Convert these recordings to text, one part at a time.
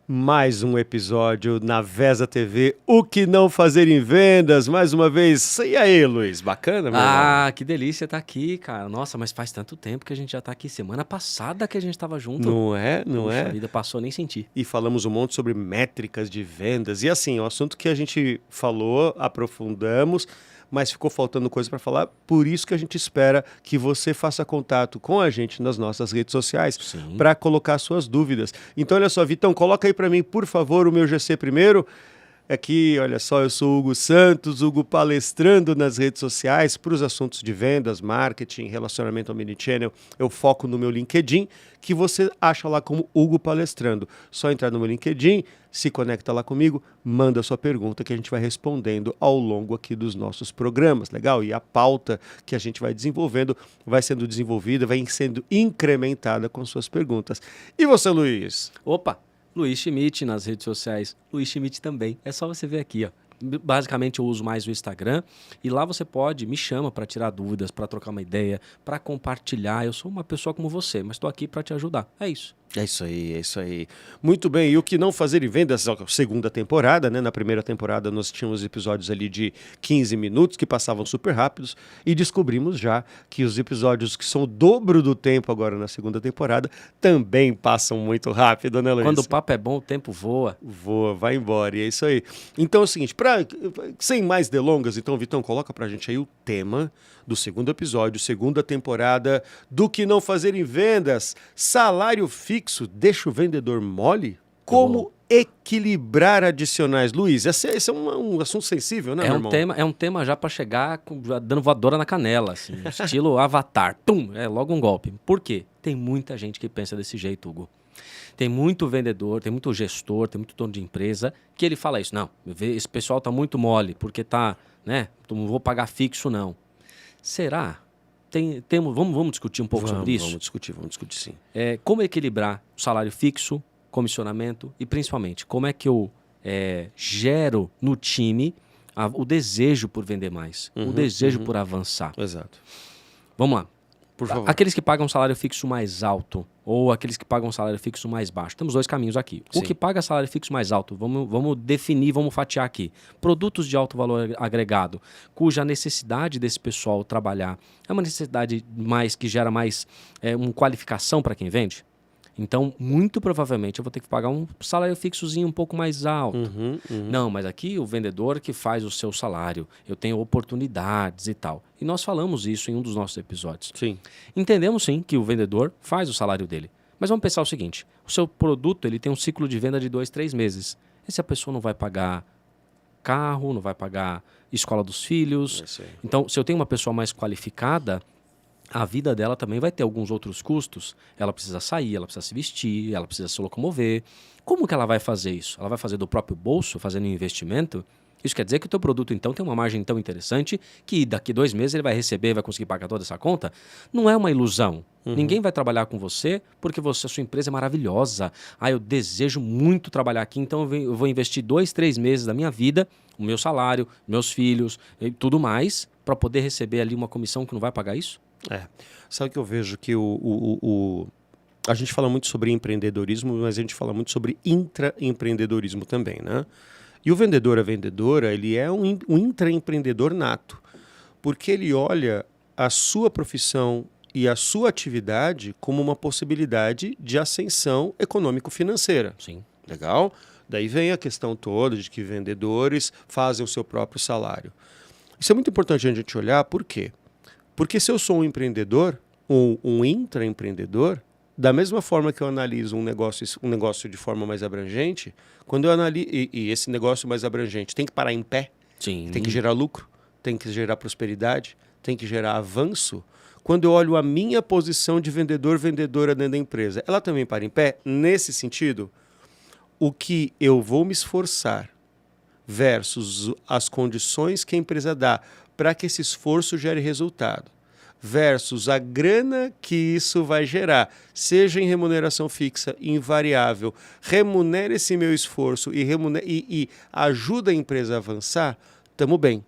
Mais um episódio na Vesa TV, O Que Não Fazer em Vendas, mais uma vez. E aí, Luiz, bacana, meu irmão? Que delícia estar aqui, cara. Nossa, mas faz tanto tempo que a gente já tá aqui. Semana passada que a gente tava junto. Não é? Não Puxa, é? a vida passou, nem senti. E falamos um monte sobre métricas de vendas. E assim, o assunto que a gente falou, aprofundamos, mas ficou faltando coisa para falar. Por isso que a gente espera que você faça contato com a gente nas nossas redes sociais para colocar suas dúvidas. Então, olha só, Vitão, coloca aí para mim, por favor, o meu GC primeiro. Aqui, olha só, eu sou o Hugo Santos, Hugo palestrando nas redes sociais para os assuntos de vendas, marketing, relacionamento omnichannel. Eu foco no meu LinkedIn, que você acha lá como Hugo Palestrando. Só entrar no meu LinkedIn, se conecta lá comigo, manda a sua pergunta que a gente vai respondendo ao longo aqui dos nossos programas, legal? E a pauta que a gente vai desenvolvendo vai sendo desenvolvida, vai sendo incrementada com suas perguntas. E você, Luiz? Opa, Luiz Schmidt nas redes sociais. Luiz Schmidt também. É só você ver aqui, ó. Basicamente eu uso mais o Instagram e lá você me chama para tirar dúvidas, para trocar uma ideia, para compartilhar. Eu sou uma pessoa como você, mas estou aqui para te ajudar. É isso. É isso aí, é isso aí. Muito bem, e o que não fazer em vendas, segunda temporada, né? Na primeira temporada nós tínhamos episódios ali de 15 minutos que passavam super rápidos e descobrimos já que os episódios que são o dobro do tempo agora na segunda temporada também passam muito rápido, né, Luiz? Quando o papo é bom, o tempo voa. Voa, vai embora, e é isso aí. Então é o seguinte, sem mais delongas, então, Vitão, coloca pra gente aí o tema do segundo episódio, segunda temporada do que não fazer em vendas, salário fixo, deixa o vendedor mole? Como equilibrar adicionais? Luiz, esse é um assunto sensível, né, meu irmão? É um tema já para chegar dando voadora na canela, assim, estilo Avatar. Tum, é logo um golpe. Por quê? Tem muita gente que pensa desse jeito, Hugo. Tem muito vendedor, tem muito gestor, tem muito dono de empresa que ele fala isso. Não, esse pessoal tá muito mole porque tá, né? Não vou pagar fixo, não. Será? Vamos discutir um pouco sobre isso? Vamos discutir sim. Como equilibrar o salário fixo, comissionamento e principalmente como é que eu gero no time o desejo por vender mais, o desejo por avançar. Exato. Vamos lá. Por favor. Aqueles que pagam salário fixo mais alto ou aqueles que pagam salário fixo mais baixo. Temos dois caminhos aqui. Sim. O que paga salário fixo mais alto, vamos definir, vamos fatiar aqui. Produtos de alto valor agregado, cuja necessidade desse pessoal trabalhar é uma necessidade que gera mais uma qualificação para quem vende. Então, muito provavelmente, eu vou ter que pagar um salário fixozinho um pouco mais alto. Não, mas aqui o vendedor que faz o seu salário, eu tenho oportunidades e tal. E nós falamos isso em um dos nossos episódios. Sim. Entendemos sim que o vendedor faz o salário dele. Mas vamos pensar o seguinte, o seu produto ele tem um ciclo de venda de 2, 3 meses. E se a pessoa não vai pagar carro, não vai pagar escola dos filhos? Então, se eu tenho uma pessoa mais qualificada, a vida dela também vai ter alguns outros custos. Ela precisa sair, ela precisa se vestir, ela precisa se locomover. Como que ela vai fazer isso? Ela vai fazer do próprio bolso, fazendo um investimento? Isso quer dizer que o teu produto, então, tem uma margem tão interessante que daqui 2 meses ele vai receber, vai conseguir pagar toda essa conta? Não é uma ilusão. Ninguém vai trabalhar com você porque a sua empresa é maravilhosa. Eu desejo muito trabalhar aqui, então eu vou investir 2, 3 meses da minha vida, o meu salário, meus filhos e tudo mais, para poder receber ali uma comissão que não vai pagar isso? Sabe que eu vejo que a gente fala muito sobre empreendedorismo, mas a gente fala muito sobre intraempreendedorismo também, né? E o vendedor, a vendedora, ele é um intraempreendedor nato, porque ele olha a sua profissão e a sua atividade como uma possibilidade de ascensão econômico-financeira. Sim. Legal? Daí vem a questão toda de que vendedores fazem o seu próprio salário. Isso é muito importante a gente olhar, por quê? Porque se eu sou um empreendedor, ou um intraempreendedor, da mesma forma que eu analiso um negócio de forma mais abrangente, quando eu analiso, e esse negócio mais abrangente tem que parar em pé, Sim. Tem que gerar lucro, tem que gerar prosperidade, tem que gerar avanço. Quando eu olho a minha posição de vendedora dentro da empresa, ela também para em pé? Nesse sentido, o que eu vou me esforçar versus as condições que a empresa dá para que esse esforço gere resultado, versus a grana que isso vai gerar, seja em remuneração fixa, invariável, remunera esse meu esforço e ajuda a empresa a avançar, estamos bem.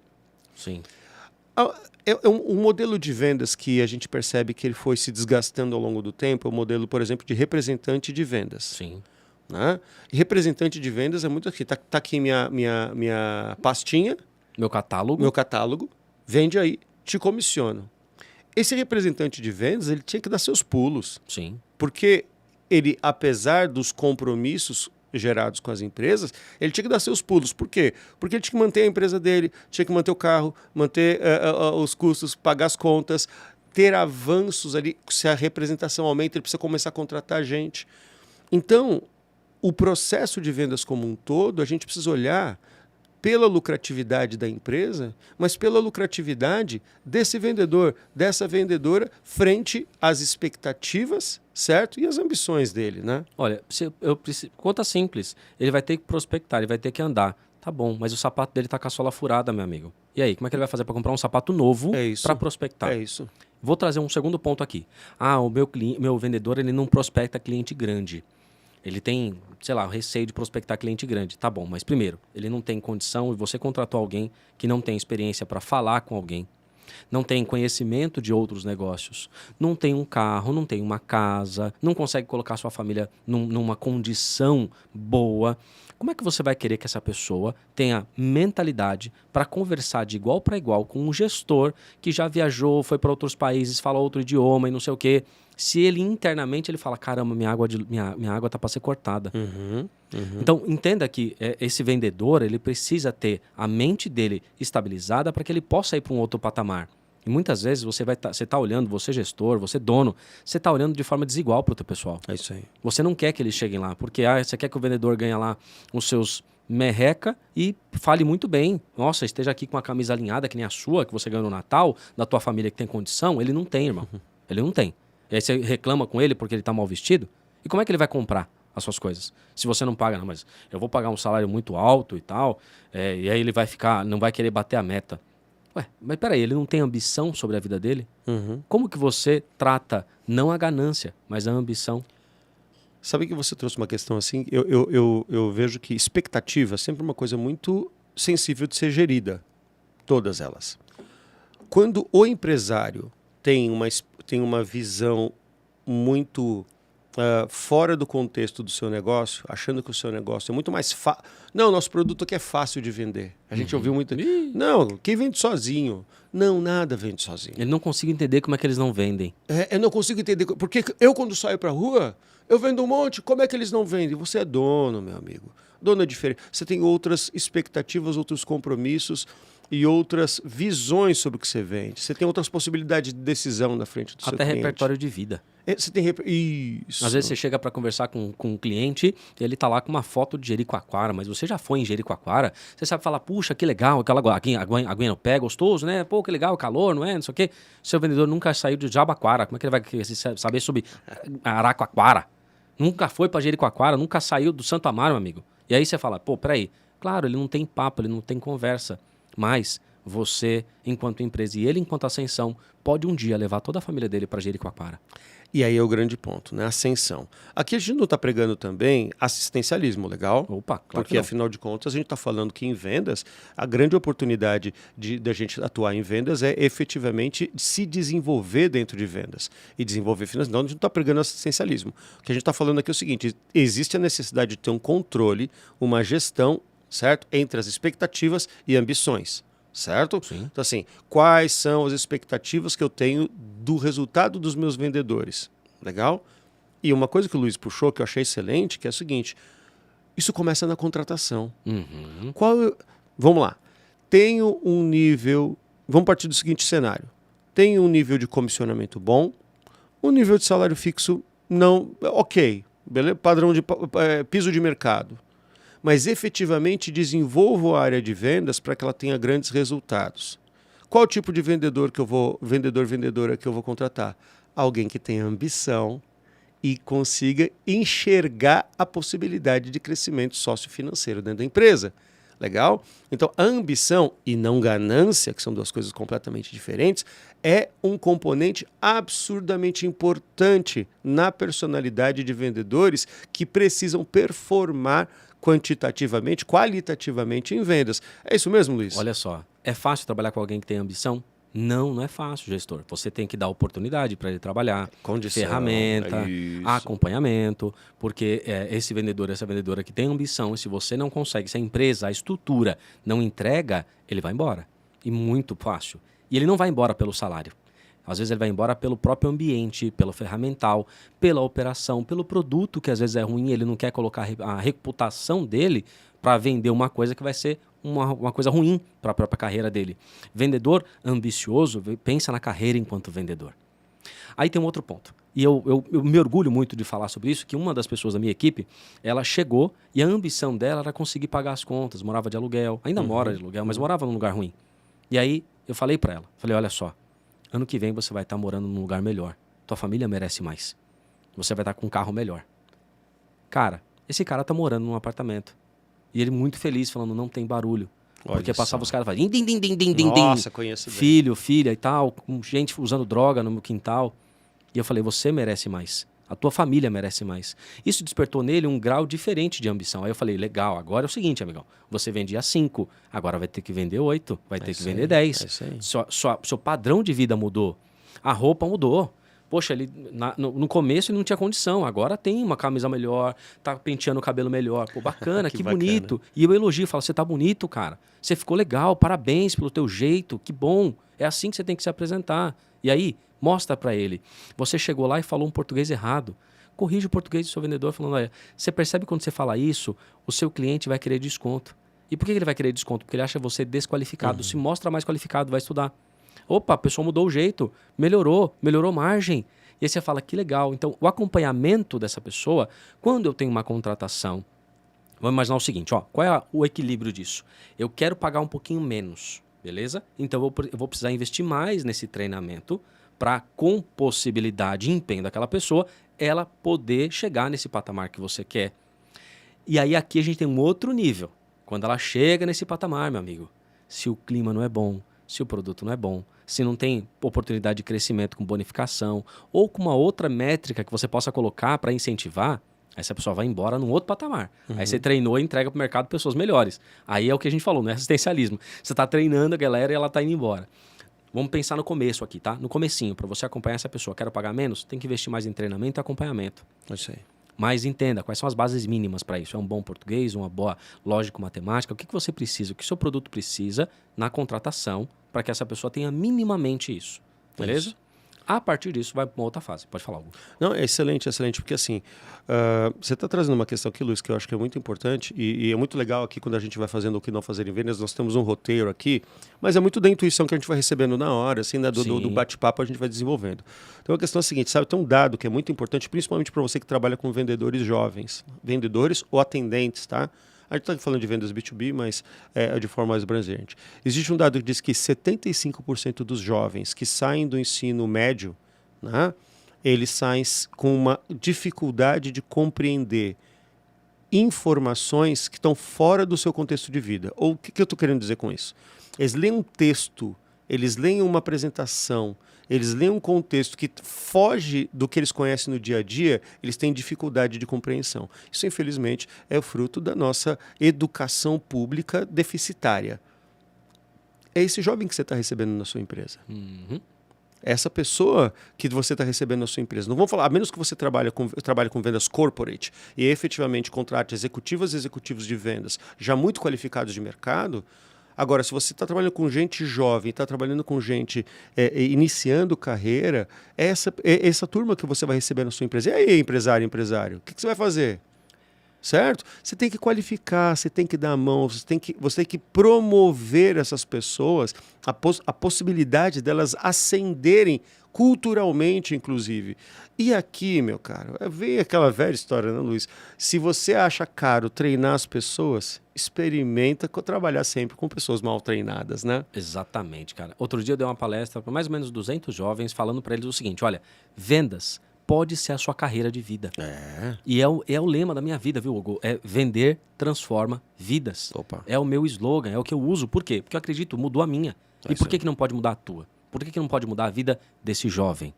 Sim. É um modelo de vendas que a gente percebe que ele foi se desgastando ao longo do tempo, é o modelo, por exemplo, de representante de vendas. Sim. né? E representante de vendas é muito aqui. Tá aqui minha pastinha, Meu catálogo. meu catálogo, vende aí, te comissiono. Esse representante de vendas, ele tinha que dar seus pulos, Sim. porque ele, apesar dos compromissos gerados com as empresas, ele tinha que dar seus pulos. Por quê? Porque ele tinha que manter a empresa dele, tinha que manter o carro, manter os custos, pagar as contas, ter avanços ali. Se a representação aumenta, ele precisa começar a contratar gente. Então, o processo de vendas como um todo, a gente precisa olhar pela lucratividade da empresa, mas pela lucratividade desse vendedor, dessa vendedora, frente às expectativas, certo? E às ambições dele, né? Olha, conta simples. Ele vai ter que prospectar, ele vai ter que andar. Tá bom, mas o sapato dele tá com a sola furada, meu amigo. E aí, como é que ele vai fazer para comprar um sapato novo para prospectar? É isso. Vou trazer um segundo ponto aqui. O meu vendedor, ele não prospecta cliente grande. Ele tem, sei lá, receio de prospectar cliente grande. Tá bom, mas primeiro, ele não tem condição e você contratou alguém que não tem experiência para falar com alguém, não tem conhecimento de outros negócios, não tem um carro, não tem uma casa, não consegue colocar sua família numa condição boa. Como é que você vai querer que essa pessoa tenha mentalidade para conversar de igual para igual com um gestor que já viajou, foi para outros países, fala outro idioma e não sei o quê, se ele internamente ele fala, caramba, minha água tá para ser cortada. Então, entenda que esse vendedor, ele precisa ter a mente dele estabilizada para que ele possa ir para um outro patamar. E muitas vezes você tá olhando, você gestor, você dono, você está olhando de forma desigual para o teu pessoal. É isso aí. Você não quer que eles cheguem lá, porque você quer que o vendedor ganhe lá os seus merreca e fale muito bem. Nossa, esteja aqui com a camisa alinhada, que nem a sua, que você ganhou no Natal, da tua família que tem condição. Ele não tem, irmão. Ele não tem. E aí você reclama com ele porque ele está mal vestido. E como é que ele vai comprar as suas coisas? Se você não paga, não, mas eu vou pagar um salário muito alto e tal, e aí ele vai ficar, não vai querer bater a meta. Ué, mas peraí, ele não tem ambição sobre a vida dele? Como que você trata não a ganância, mas a ambição? Sabe que você trouxe uma questão assim? Eu vejo que expectativa é sempre uma coisa muito sensível de ser gerida. Todas elas. Quando o empresário tem uma visão muito fora do contexto do seu negócio, achando que o seu negócio é muito mais fácil. Não, nosso produto aqui é fácil de vender. A gente ouviu muito. Não, quem vende sozinho? Não, nada vende sozinho. Ele não consigo entender como é que eles não vendem. Eu não consigo entender. Porque eu, quando saio para a rua, eu vendo um monte. Como é que eles não vendem? Você é dono, meu amigo. Dono é diferente. Você tem outras expectativas, outros compromissos e outras visões sobre o que você vende. Você tem outras possibilidades de decisão na frente do seu cliente. Até repertório de vida. Você tem Isso. Às vezes você chega para conversar com um cliente e ele tá lá com uma foto de Jericoacoara, mas você já foi em Jericoacoara, você sabe falar, puxa, que legal, aquela aguinha no pé, gostoso, né? Pô, que legal, calor, não é? Não sei o quê. Seu vendedor nunca saiu de Jabaquara. Como é que ele vai saber sobre Araquaquara? Nunca foi para Jericoacoara, nunca saiu do Santo Amaro, meu amigo. E aí você fala, pô, peraí. Claro, ele não tem papo, ele não tem conversa. Mas você, enquanto empresa, e ele, enquanto ascensão, pode um dia levar toda a família dele para Jericoacoara. E aí é o grande ponto, né? Ascensão. Aqui a gente não está pregando também assistencialismo, legal? Opa, claro. Porque, afinal de contas, a gente está falando que em vendas, a grande oportunidade da gente atuar em vendas é efetivamente se desenvolver dentro de vendas. E desenvolver finanças. Não, a gente não está pregando assistencialismo. O que a gente está falando aqui é o seguinte: existe a necessidade de ter um controle, uma gestão, certo? Entre as expectativas e ambições. Certo? Sim. Então, assim, quais são as expectativas que eu tenho do resultado dos meus vendedores? Legal? E uma coisa que o Luiz puxou, que eu achei excelente, que é o seguinte: isso começa na contratação. Vamos lá. Tenho um nível... Vamos partir do seguinte cenário. Tenho um nível de comissionamento bom, um nível de salário fixo não... Ok, beleza? Padrão de piso de mercado. Mas efetivamente desenvolvo a área de vendas para que ela tenha grandes resultados. Qual tipo de vendedora que eu vou contratar? Alguém que tenha ambição e consiga enxergar a possibilidade de crescimento sociofinanceiro dentro da empresa. Legal? Então, a ambição e não ganância, que são duas coisas completamente diferentes, é um componente absurdamente importante na personalidade de vendedores que precisam performar quantitativamente, qualitativamente em vendas. É isso mesmo, Luiz? Olha só, é fácil trabalhar com alguém que tem ambição? Não, não é fácil, gestor. Você tem que dar oportunidade para ele trabalhar, Condição, ferramenta, isso. acompanhamento, porque esse vendedor, essa vendedora que tem ambição, e se você não consegue, se a empresa, a estrutura não entrega, ele vai embora. E muito fácil. E ele não vai embora pelo salário. Às vezes ele vai embora pelo próprio ambiente, pelo ferramental, pela operação, pelo produto que às vezes é ruim, ele não quer colocar a reputação dele para vender uma coisa que vai ser uma coisa ruim para a própria carreira dele. Vendedor ambicioso pensa na carreira enquanto vendedor. Aí tem um outro ponto. E eu me orgulho muito de falar sobre isso, que uma das pessoas da minha equipe, ela chegou e a ambição dela era conseguir pagar as contas, morava de aluguel, ainda mora de aluguel, mas morava num lugar ruim. E aí eu falei para ela, olha só, ano que vem você vai estar morando num lugar melhor. Tua família merece mais. Você vai estar com um carro melhor. Cara, esse cara tá morando num apartamento. E ele muito feliz, falando, não tem barulho. Porque passava os caras falando, din, din, din, din, din, Nossa, conheço bem. filho, filha e tal, com gente usando droga no meu quintal. E eu falei, você merece mais. A tua família merece mais. Isso despertou nele um grau diferente de ambição. Aí eu falei, legal, agora é o seguinte, amigão. Você vendia 5, agora vai ter que vender 8, vai ter que vender 10. Seu padrão de vida mudou. A roupa mudou. Poxa, ele, no começo ele não tinha condição, agora tem uma camisa melhor, tá penteando o cabelo melhor. Pô, bacana, que bonito. E eu elogio, falo, você tá bonito, cara. Você ficou legal, parabéns pelo teu jeito, que bom. É assim que você tem que se apresentar. E aí, mostra para ele. Você chegou lá e falou um português errado. Corrige o português do seu vendedor falando, olha, você percebe quando você fala isso, o seu cliente vai querer desconto. E por que ele vai querer desconto? Porque ele acha você desqualificado. Se mostra mais qualificado, vai estudar. Opa, a pessoa mudou o jeito, melhorou margem. E aí você fala, que legal. Então, o acompanhamento dessa pessoa, quando eu tenho uma contratação, vamos imaginar o seguinte, ó, qual é o equilíbrio disso? Eu quero pagar um pouquinho menos, beleza? Então, eu vou precisar investir mais nesse treinamento para, com possibilidade e empenho daquela pessoa, ela poder chegar nesse patamar que você quer. E aí aqui a gente tem um outro nível. Quando ela chega nesse patamar, meu amigo, se o clima não é bom, se o produto não é bom, se não tem oportunidade de crescimento com bonificação ou com uma outra métrica que você possa colocar para incentivar, aí essa pessoa vai embora num outro patamar. Aí você treinou e entrega para o mercado pessoas melhores. Aí é o que a gente falou, não é assistencialismo. Você está treinando a galera e ela está indo embora. Vamos pensar no começo aqui, tá? No comecinho, para você acompanhar essa pessoa. Quero pagar menos? Tem que investir mais em treinamento e acompanhamento. Eu sei. Mas entenda, quais são as bases mínimas para isso? É um bom português, uma boa lógico-matemática? O que você precisa, o que o seu produto precisa na contratação para que essa pessoa tenha minimamente isso, beleza? Isso. A partir disso, vai para uma outra fase. Pode falar algo. Não, é excelente, porque assim, você está trazendo uma questão aqui, Luiz, que eu acho que é muito importante e é muito legal aqui quando a gente vai fazendo o que não fazer em vendas, nós temos um roteiro aqui, mas é muito da intuição que a gente vai recebendo na hora, assim, né, do bate-papo a gente vai desenvolvendo. Então a questão é a seguinte, sabe, tem um dado que é muito importante, principalmente para você que trabalha com vendedores jovens, vendedores ou atendentes, tá? A gente está falando de vendas B2B, mas de forma mais abrangente. Existe um dado que diz que 75% dos jovens que saem do ensino médio, né, eles saem com uma dificuldade de compreender informações que estão fora do seu contexto de vida. Ou o que eu estou querendo dizer com isso? Eles leem um texto, eles leem uma apresentação, eles leem um contexto que foge do que eles conhecem no dia a dia, eles têm dificuldade de compreensão. Isso, infelizmente, é o fruto da nossa educação pública deficitária. É esse jovem que você está recebendo na sua empresa. Essa pessoa que você está recebendo na sua empresa. Não vamos falar, a menos que você trabalhe com vendas corporate e efetivamente contrate executivas e executivos de vendas já muito qualificados de mercado. Agora, se você está trabalhando com gente jovem, está trabalhando com gente iniciando carreira, é essa turma que você vai receber na sua empresa. E aí, empresário, o que você vai fazer? Certo? Você tem que qualificar, você tem que dar a mão, você tem que promover essas pessoas, a possibilidade delas ascenderem culturalmente, inclusive. E aqui, meu caro, vem aquela velha história, né, Luiz? Se você acha caro treinar as pessoas, experimenta trabalhar sempre com pessoas mal treinadas, né? Exatamente, cara. Outro dia eu dei uma palestra para mais ou menos 200 jovens falando para eles o seguinte, olha, vendas pode ser a sua carreira de vida. E é o lema da minha vida, viu, Hugo? É vender transforma vidas. Opa. É o meu slogan, é o que eu uso. Por quê? Porque eu acredito, mudou a minha. E por que não pode mudar a tua? Por que não pode mudar a vida desse jovem?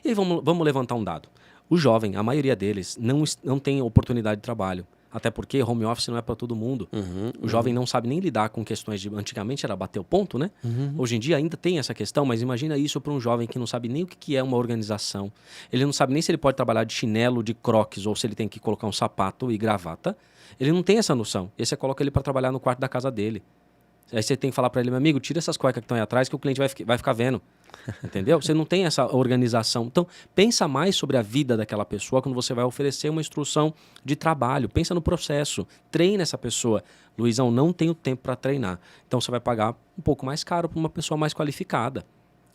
E aí vamos levantar um dado. O jovem, a maioria deles, não tem oportunidade de trabalho. Até porque home office não é para todo mundo. O jovem não sabe nem lidar com questões de... Antigamente era bater o ponto, né? Hoje em dia ainda tem essa questão, mas imagina isso para um jovem que não sabe nem o que é uma organização. Ele não sabe nem se ele pode trabalhar de chinelo, de crocs, ou se ele tem que colocar um sapato e gravata. Ele não tem essa noção. E aí você coloca ele para trabalhar no quarto da casa dele. Aí você tem que falar para ele, meu amigo, tira essas cuecas que estão aí atrás que o cliente vai ficar vendo. Entendeu? Você não tem essa organização. Então, pensa mais sobre a vida daquela pessoa quando você vai oferecer uma instrução de trabalho. Pensa no processo. Treine essa pessoa. Luizão, não tenho tempo para treinar. Então, você vai pagar um pouco mais caro para uma pessoa mais qualificada.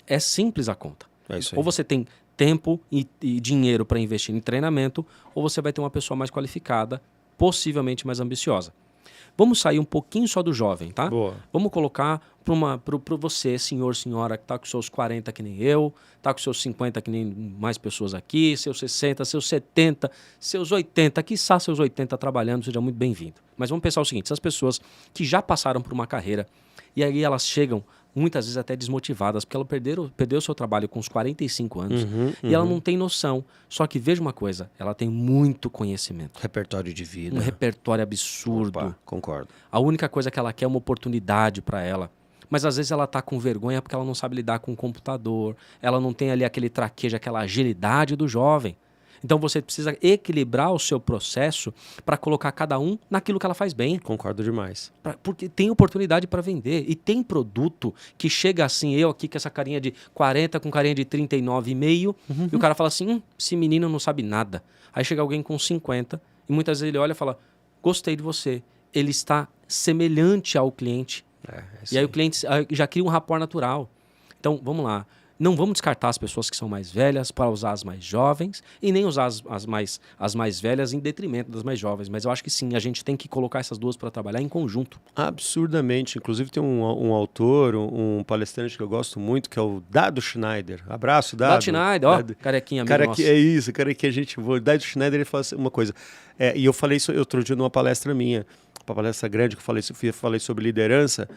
É simples a conta. É isso aí. Ou você tem tempo e dinheiro para investir em treinamento, ou você vai ter uma pessoa mais qualificada, possivelmente mais ambiciosa. Vamos sair um pouquinho só do jovem, tá? Boa. Vamos colocar para você, senhor, senhora, que está com seus 40 que nem eu, está com seus 50 que nem mais pessoas aqui, seus 60, seus 70, seus 80, quiçá seus 80 trabalhando, seja muito bem-vindo. Mas vamos pensar o seguinte, essas pessoas que já passaram por uma carreira e aí elas chegam muitas vezes até desmotivadas, porque ela perdeu o seu trabalho com uns 45 anos e ela não tem noção. Só que veja uma coisa, ela tem muito conhecimento. Repertório de vida. Um repertório absurdo. Opa, concordo. A única coisa que ela quer é uma oportunidade para ela. Mas às vezes ela está com vergonha porque ela não sabe lidar com o computador, ela não tem ali aquele traquejo, aquela agilidade do jovem. Então você precisa equilibrar o seu processo para colocar cada um naquilo que ela faz bem. Concordo demais. Porque tem oportunidade para vender. E tem produto que chega assim, eu aqui com essa carinha de 40, com carinha de 39,5, e o cara fala assim, esse menino não sabe nada. Aí chega alguém com 50, e muitas vezes ele olha e fala, gostei de você. Ele está semelhante ao cliente. E aí o cliente já cria um rapport natural. Então, vamos lá. Não vamos descartar as pessoas que são mais velhas para usar as mais jovens e nem usar as mais velhas em detrimento das mais jovens. Mas eu acho que sim, a gente tem que colocar essas duas para trabalhar em conjunto. Absurdamente. Inclusive tem um autor, um palestrante que eu gosto muito, que é o Dado Schneider. Abraço, Dado. Dado Schneider, ó, carequinha amigo nosso. É isso, carequinha, gente boa. Dado Schneider, ele fala assim, uma coisa. E eu falei isso outro dia numa palestra minha, uma palestra grande que eu falei sobre liderança.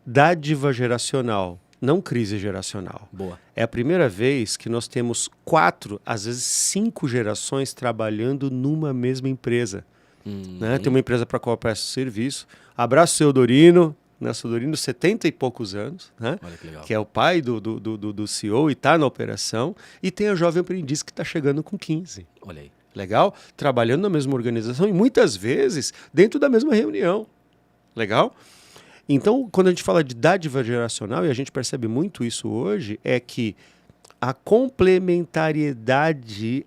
Dádiva geracional. Não crise geracional. Boa. É a primeira vez que nós temos 4, às vezes 5 gerações trabalhando numa mesma empresa. Né? Tem uma empresa para a qual eu presto serviço. Abraço, seu Dorino. Né? Seu Dorino, 70 e poucos anos. Né? Olha que legal. Que é o pai do CEO e está na operação. E tem a jovem aprendiz que está chegando com 15. Olha aí. Legal? Trabalhando na mesma organização e muitas vezes dentro da mesma reunião. Legal? Então, quando a gente fala de dádiva geracional, e a gente percebe muito isso hoje, é que a complementariedade,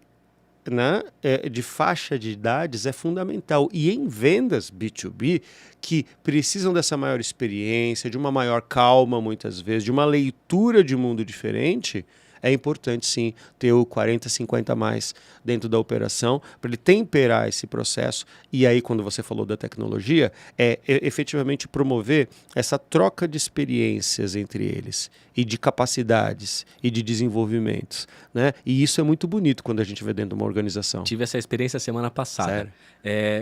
né, de faixa de idades é fundamental. E em vendas B2B, que precisam dessa maior experiência, de uma maior calma, muitas vezes, de uma leitura de mundo diferente, é importante, sim, ter o 40, 50 a mais dentro da operação, para ele temperar esse processo. E aí, quando você falou da tecnologia, efetivamente promover essa troca de experiências entre eles, e de capacidades, e de desenvolvimentos. Né? E isso é muito bonito quando a gente vê dentro de uma organização. Tive essa experiência semana passada.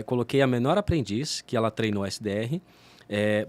Coloquei a menor aprendiz, que ela treinou SDR,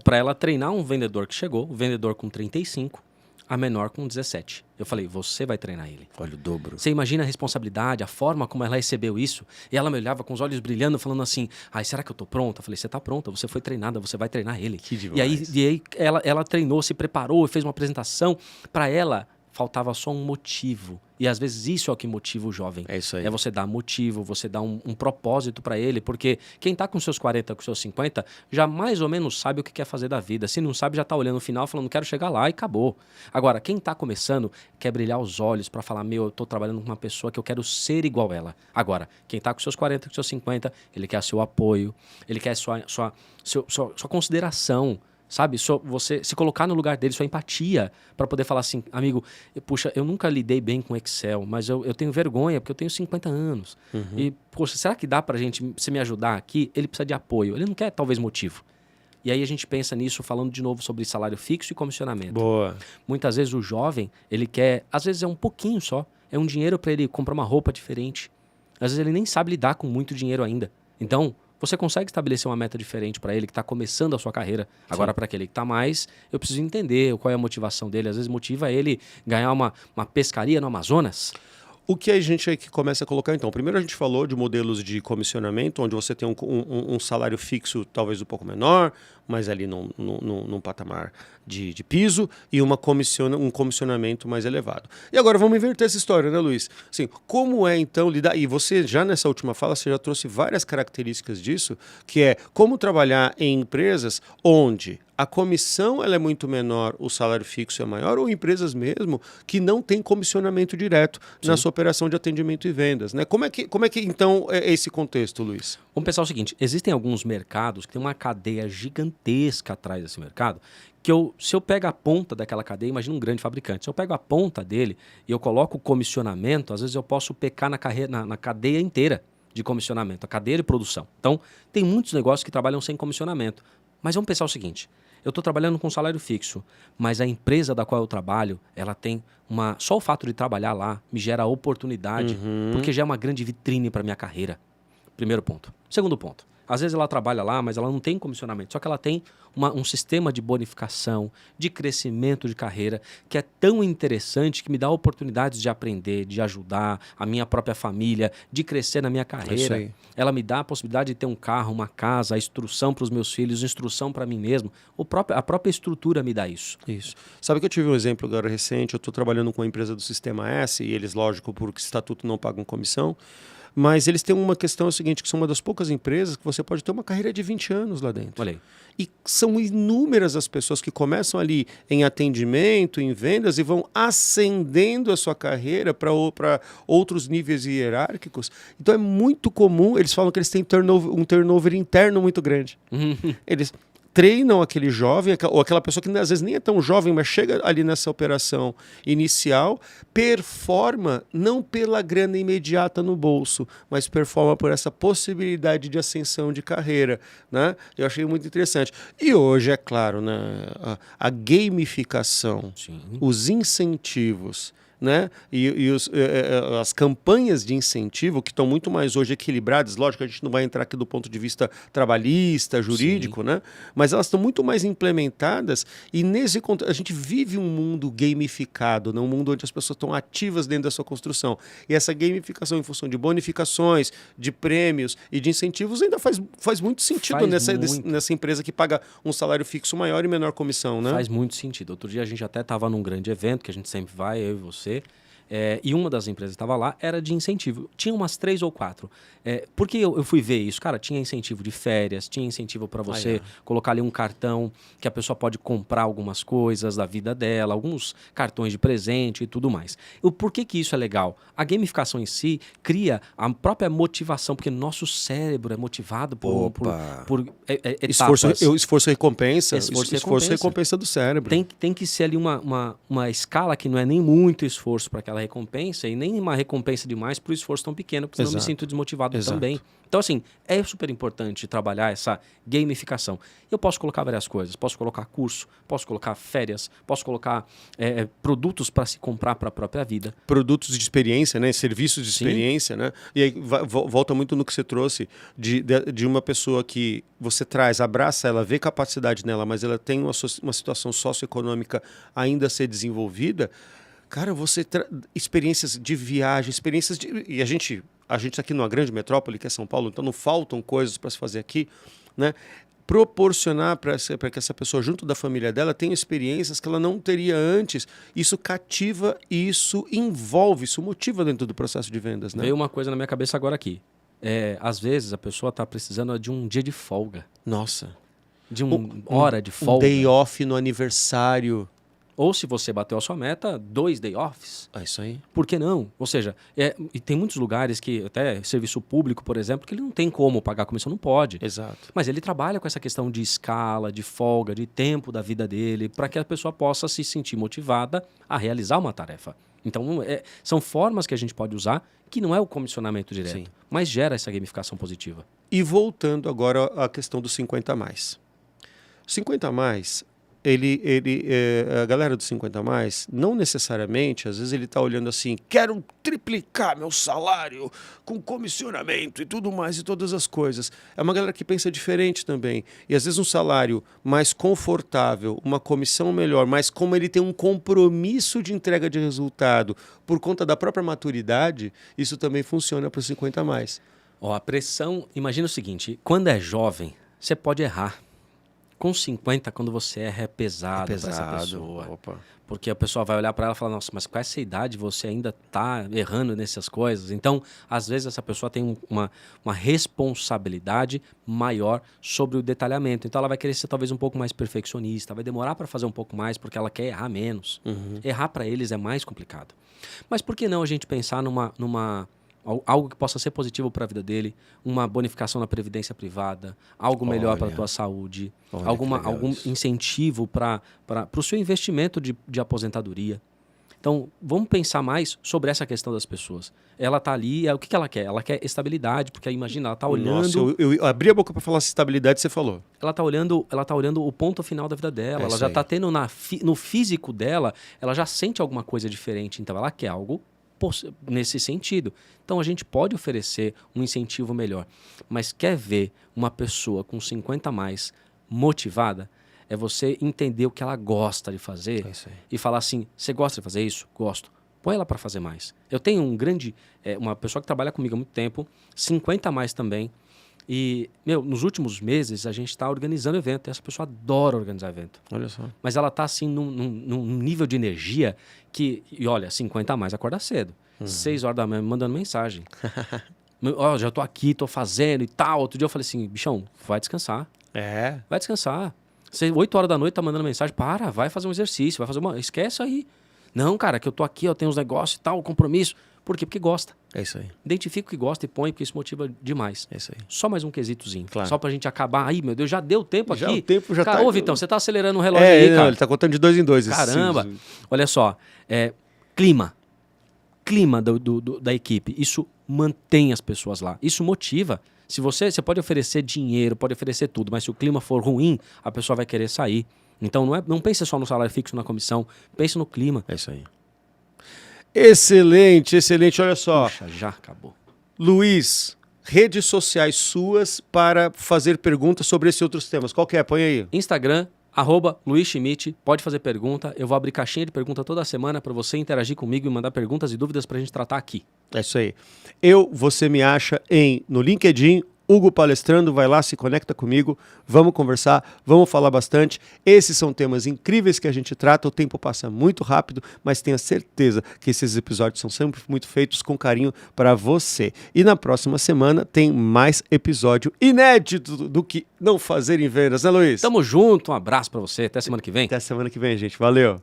para ela treinar um vendedor que chegou, o vendedor com 35, a menor com 17. Eu falei, você vai treinar ele. Olha o dobro. Você imagina a responsabilidade, a forma como ela recebeu isso. E ela me olhava com os olhos brilhando, falando assim, será que eu tô pronta? Eu falei, você tá pronta, você foi treinada, você vai treinar ele. Que demais. E aí ela treinou, se preparou, fez uma apresentação. Para ela, faltava só um motivo. E às vezes isso é o que motiva o jovem. É isso aí. É você dar motivo, você dar um propósito para ele. Porque quem tá com seus 40, com seus 50, já mais ou menos sabe o que quer fazer da vida. Se não sabe, já tá olhando no final, falando, quero chegar lá e acabou. Agora, quem tá começando, quer brilhar os olhos para falar, eu tô trabalhando com uma pessoa que eu quero ser igual ela. Agora, quem tá com seus 40, com seus 50, ele quer seu apoio, ele quer sua consideração. Sabe, você se colocar no lugar dele, sua empatia, para poder falar assim, amigo, puxa, eu nunca lidei bem com Excel, mas eu tenho vergonha porque eu tenho 50 anos. E, poxa, será que dá pra gente, você me ajudar aqui? Ele precisa de apoio, ele não quer talvez motivo. E aí a gente pensa nisso falando de novo sobre salário fixo e comissionamento. Boa. Muitas vezes o jovem, ele quer, às vezes é um pouquinho só, é um dinheiro para ele comprar uma roupa diferente. Às vezes ele nem sabe lidar com muito dinheiro ainda. Então, você consegue estabelecer uma meta diferente para ele que está começando a sua carreira. Agora, para aquele que está mais, eu preciso entender qual é a motivação dele. Às vezes motiva ele ganhar uma pescaria no Amazonas. O que a gente aqui começa a colocar, então? Primeiro a gente falou de modelos de comissionamento, onde você tem um salário fixo talvez um pouco menor, mas ali num patamar de piso, e um comissionamento mais elevado. E agora vamos inverter essa história, né, Luiz? Assim, como é, então, lidar... E você, já nessa última fala, você já trouxe várias características disso, que é como trabalhar em empresas onde a comissão ela é muito menor, o salário fixo é maior, ou empresas mesmo que não têm comissionamento direto na sua operação de atendimento e vendas, né? Como é que então, é esse contexto, Luiz? Vamos pensar o seguinte, existem alguns mercados que tem uma cadeia gigantesca atrás desse mercado, que se eu pego a ponta daquela cadeia, imagina um grande fabricante, se eu pego a ponta dele e eu coloco o comissionamento, às vezes eu posso pecar na cadeia inteira de comissionamento, a cadeia de produção. Então, tem muitos negócios que trabalham sem comissionamento. Mas vamos pensar o seguinte, eu estou trabalhando com salário fixo, mas a empresa da qual eu trabalho, ela tem só o fato de trabalhar lá me gera oportunidade, porque já é uma grande vitrine para minha carreira. Primeiro ponto. Segundo ponto. Às vezes ela trabalha lá, mas ela não tem comissionamento. Só que ela tem um sistema de bonificação, de crescimento de carreira, que é tão interessante que me dá oportunidades de aprender, de ajudar a minha própria família, de crescer na minha carreira. Ela me dá a possibilidade de ter um carro, uma casa, a instrução para os meus filhos, instrução para mim mesmo. A própria estrutura me dá isso. Isso. Sabe que eu tive um exemplo agora recente, eu estou trabalhando com uma empresa do Sistema S, e eles, lógico, por estatuto não pagam comissão, mas eles têm uma questão seguinte, que são uma das poucas empresas que você pode ter uma carreira de 20 anos lá dentro. Olha aí. E são inúmeras as pessoas que começam ali em atendimento, em vendas, e vão ascendendo a sua carreira para outros níveis hierárquicos. Então é muito comum, eles falam que eles têm um turnover interno muito grande. Eles treinam aquele jovem, ou aquela pessoa que às vezes nem é tão jovem, mas chega ali nessa operação inicial, performa não pela grana imediata no bolso, mas performa por essa possibilidade de ascensão de carreira, né? Eu achei muito interessante. E hoje, é claro, né, a gamificação, Sim. os incentivos, né? As campanhas de incentivo que estão muito mais hoje equilibradas, lógico, a gente não vai entrar aqui do ponto de vista trabalhista, jurídico, né? Mas elas estão muito mais implementadas e a gente vive um mundo gamificado, né? Um mundo onde as pessoas estão ativas dentro da sua construção. E essa gamificação em função de bonificações, de prêmios e de incentivos ainda faz muito sentido nessa empresa que paga um salário fixo maior e menor comissão, né? Faz muito sentido. Outro dia a gente até estava num grande evento, que a gente sempre vai, eu e você, e uma das empresas que estava lá era de incentivo. Tinha umas 3 ou 4. Por que eu fui ver isso? Cara, tinha incentivo de férias, tinha incentivo para você colocar ali um cartão que a pessoa pode comprar algumas coisas da vida dela, alguns cartões de presente e tudo mais. Por que isso é legal? A gamificação em si cria a própria motivação, porque nosso cérebro é motivado por etapas. Esforço e recompensa. Esforço e recompensa do cérebro. Tem que ser ali uma escala que não é nem muito esforço para aquela recompensa e nem uma recompensa demais para o esforço tão pequeno, porque senão eu me sinto desmotivado também. Então, assim, é super importante trabalhar essa gamificação. Eu posso colocar várias coisas. Posso colocar curso, posso colocar férias, posso colocar produtos para se comprar para a própria vida. Produtos de experiência, né? Serviços de experiência, né? E aí volta muito no que você trouxe de uma pessoa que você traz, abraça ela, vê capacidade nela, mas ela tem uma situação socioeconômica ainda a ser desenvolvida. Cara, experiências de viagem, e a gente está aqui numa grande metrópole, que é São Paulo, então não faltam coisas para se fazer aqui, né? Proporcionar para que essa pessoa, junto da família dela, tenha experiências que ela não teria antes. Isso cativa e isso envolve, isso motiva dentro do processo de vendas, né? Veio uma coisa na minha cabeça agora aqui. Às vezes a pessoa está precisando de um dia de folga. Nossa. De uma hora de folga. Um day off no aniversário. Ou se você bateu a sua meta, 2 day offs. É isso aí. Por que não? Ou seja, e tem muitos lugares que, até serviço público, por exemplo, que ele não tem como pagar comissão, não pode. Exato. Mas ele trabalha com essa questão de escala, de folga, de tempo da vida dele, para que a pessoa possa se sentir motivada a realizar uma tarefa. Então, são formas que a gente pode usar que não é o comissionamento direto, mas gera essa gamificação positiva. E voltando agora à questão dos 50 a mais. 50 a mais... a galera dos 50 a mais, não necessariamente, às vezes ele está olhando assim, quero triplicar meu salário com comissionamento e tudo mais e todas as coisas. É uma galera que pensa diferente também. E às vezes um salário mais confortável, uma comissão melhor, mas como ele tem um compromisso de entrega de resultado por conta da própria maturidade, isso também funciona para os 50 a mais. Ó, a pressão, imagina o seguinte, quando é jovem, você pode errar. Com 50, quando você erra, é pesado para essa pessoa. Opa. Porque a pessoa vai olhar para ela e falar, nossa, mas com essa idade você ainda está errando nessas coisas. Então, às vezes, essa pessoa tem uma responsabilidade maior sobre o detalhamento. Então, ela vai querer ser talvez um pouco mais perfeccionista, vai demorar para fazer um pouco mais porque ela quer errar menos. Errar para eles é mais complicado. Mas por que não a gente pensar algo que possa ser positivo para a vida dele, uma bonificação na previdência privada, algo melhor para a tua saúde, algum incentivo para o seu investimento de aposentadoria. Então, vamos pensar mais sobre essa questão das pessoas. Ela está ali, o que ela quer? Ela quer estabilidade, porque imagina, ela está olhando... Nossa, eu abri a boca para falar estabilidade, você falou. Ela está olhando o ponto final da vida dela. Ela já está tendo no físico dela, ela já sente alguma coisa diferente. Então, ela quer algo nesse sentido. Então a gente pode oferecer um incentivo melhor, mas quer ver uma pessoa com 50 a mais motivada? É você entender o que ela gosta de fazer e falar assim, você gosta de fazer isso? Gosto. Põe ela para fazer mais. Eu tenho uma pessoa que trabalha comigo há muito tempo, 50 a mais também, e, nos últimos meses a gente está organizando evento. E essa pessoa adora organizar evento. Olha só. Mas ela está assim num nível de energia que... E olha, 50 a mais acorda cedo. 6 horas da manhã me mandando mensagem. Já estou aqui, estou fazendo e tal. Outro dia eu falei assim, bichão, vai descansar. Vai descansar. 8 horas da noite tá mandando mensagem, vai fazer um exercício, vai fazer esquece aí. Não, cara, que eu tô aqui, eu tenho uns negócios e tal, compromisso. Por quê? Porque gosta. É isso aí. Identifica o que gosta e põe, porque isso motiva demais. É isso aí. Só mais um quesitozinho. Claro. Só pra gente acabar. Aí, meu Deus, já deu tempo aqui. O tempo já cara, tá... Ô, Vitão, você tá acelerando o relógio aí, cara. Não, ele tá contando de 2 em 2. Caramba. Olha só, clima da equipe. Isso mantém as pessoas lá. Isso motiva. Se você pode oferecer dinheiro, pode oferecer tudo, mas se o clima for ruim, a pessoa vai querer sair. Então não pense só no salário fixo, na comissão. Pense no clima. É isso aí. Excelente, excelente. Olha só. Puxa, já acabou. Luiz, redes sociais suas para fazer perguntas sobre esses outros temas. Qual que é? Põe aí. Instagram, @Luiz Schmidt. Pode fazer pergunta. Eu vou abrir caixinha de pergunta toda semana para você interagir comigo e mandar perguntas e dúvidas para a gente tratar aqui. É isso aí. Você me acha no LinkedIn, Hugo Palestrando, vai lá, se conecta comigo, vamos conversar, vamos falar bastante. Esses são temas incríveis que a gente trata, o tempo passa muito rápido, mas tenha certeza que esses episódios são sempre muito feitos com carinho para você. E na próxima semana tem mais episódio inédito do que não fazer em vendas, né, Luiz? Tamo junto, um abraço para você, até semana que vem. Até semana que vem, gente. Valeu!